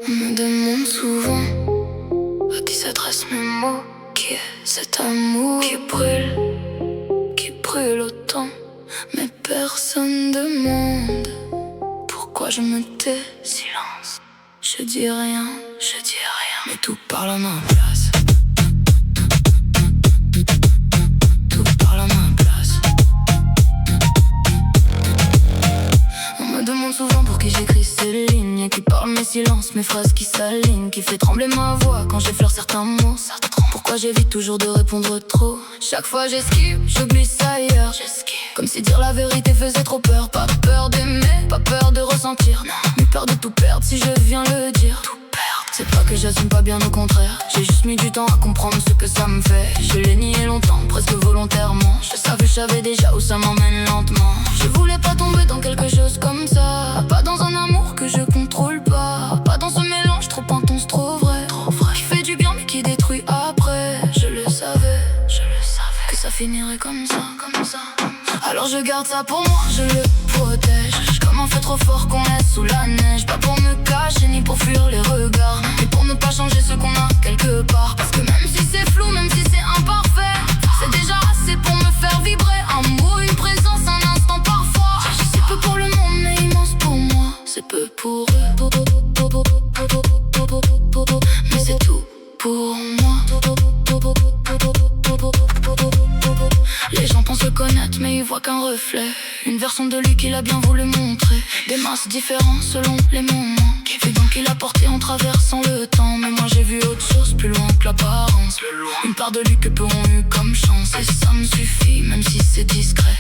On me demande souvent à qui s'adressent mes mots. Qui est cet amour qui brûle autant? Mais personne demande pourquoi je me tais. Silence, je dis rien, mais tout parle à ma place. Tout parle à ma place. On me demande souvent pour qui j'écris ces lignes, qui parle mes silences, mes phrases qui s'alignent, qui fait trembler ma voix quand j'effleure certains mots. Pourquoi j'évite toujours de répondre trop? Chaque fois j'esquive, je glisse ailleurs. Comme si dire la vérité faisait trop peur. Pas peur d'aimer, pas peur de ressentir, non, mais peur de tout perdre si je viens le dire. Tout perdre, c'est pas que j'assume pas, bien au contraire. J'ai juste mis du temps à comprendre ce que ça me fait. Je l'ai nié longtemps, presque volontairement. Je savais déjà où ça m'emmène lentement. Je voulais pas tomber dans quelque chose comme ça. Pas dans un amour que je contrôle pas. Pas dans ce mélange trop intense, trop vrai. Qui fait du bien mais qui détruit après. Je le savais que ça finirait comme ça. Alors je garde ça pour moi, je le protège. Comme un feu trop fort qu'on laisse sous la neige. Pas pour me cacher ni pour fuir les regards, mais pour ne pas changer ce qu'on a quelque part. Parce que même si c'est flou, même si c'est imparfait, c'est déjà assez pour me faire vibrer. Un mot, une présence, un instant parfois. C'est peu pour le monde mais immense pour moi. C'est peu pour eux, mais c'est tout pour moi. Les gens pensent le connaître mais ils voient qu'un reflet, une version de lui qu'il a bien voulu montrer. Des masses différentes selon les moments, et donc il a porté en traversant le temps. Mais moi j'ai vu autre chose plus loin que l'apparence. Une part de lui que peu ont eu comme chance. Et ça me suffit même si c'est discret.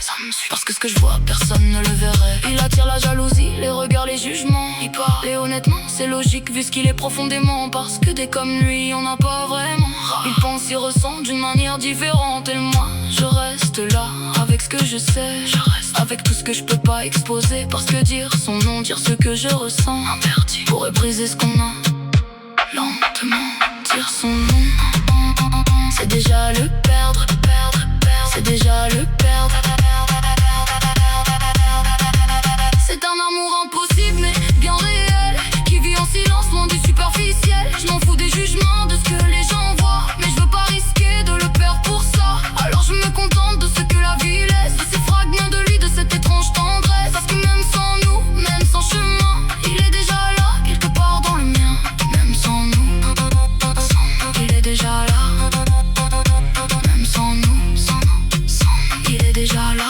Parce que ce que je vois personne ne le verrait. Il attire la jalousie, les regards, les jugements. Il parle et honnêtement c'est logique vu ce qu'il est profondément. Parce que des comme lui on n'a pas vraiment. Il pense, il ressent d'une manière différente. Et moi je reste là avec ce que je sais. Avec tout ce que je peux pas exposer. Parce que dire son nom, dire ce que je ressens, interdit, pourrait briser ce qu'on a. Lentement dire son nom, c'est déjà le perdre. C'est déjà le perdre. C'est un amour impossible mais bien réel, qui vit en silence loin du superficiel. Je m'en fous des jugements, de ce que les gens voient, mais je veux pas risquer de le perdre pour ça. Alors je me contente de ce que la vie laisse, de ces fragments de lui, de cette étrange tendresse. Parce que même sans nous, même sans chemin, il est déjà là, quelque part dans le mien. Même sans nous, il est déjà là. Même sans nous, il est déjà là.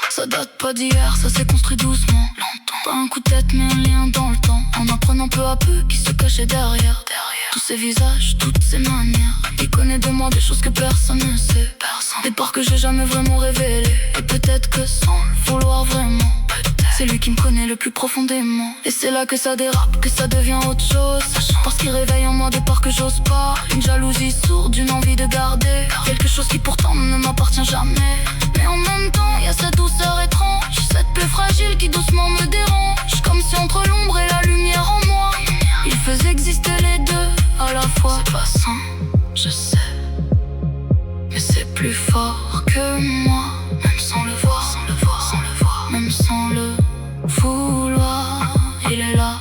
Ça date pas d'hier, ça s'est construit doucement, longtemps. Pas un coup de tête mais un lien dans le temps. En apprenant peu à peu qui se cachait derrière. Tous ces visages, toutes ces manières. Il connaît de moi des choses que personne ne sait. Des parts que j'ai jamais vraiment révélées. Et peut-être que sans le vouloir vraiment, c'est lui qui me connaît le plus profondément. Et c'est là que ça dérape, que ça devient autre chose. Parce qu'il réveille en moi des parts que j'ose pas. Une jalousie sourde, une envie de garder quelque chose qui pourtant ne m'appartient jamais. Mais en même temps, y a cette douceur étrange, cette plaie fragile qui doucement me dérange. Comme si entre l'ombre et la lumière en moi, il faisait exister les deux à la fois. C'est pas sain, je sais, mais c'est plus fort que moi. Même sans le voir, même sans le vouloir. Il est là,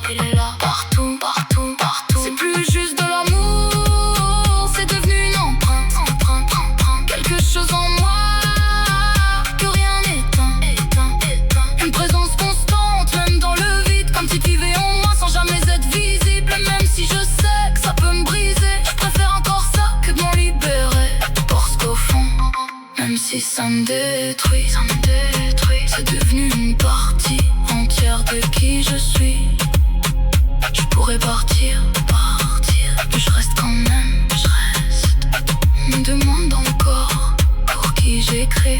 partout. C'est plus juste de l'amour, c'est devenu une empreinte. Quelque chose en moi que rien n'éteint. Une présence constante, même dans le vide. Comme si tu vivais en moi sans jamais être visible. Même si je sais que ça peut me briser, je préfère encore ça que de m'en libérer. Parce qu'au fond, même si ça me détruit, c'est devenu une partie entière de qui je suis. Je pourrais partir, mais je reste quand même, On me demande encore pour qui j'écris.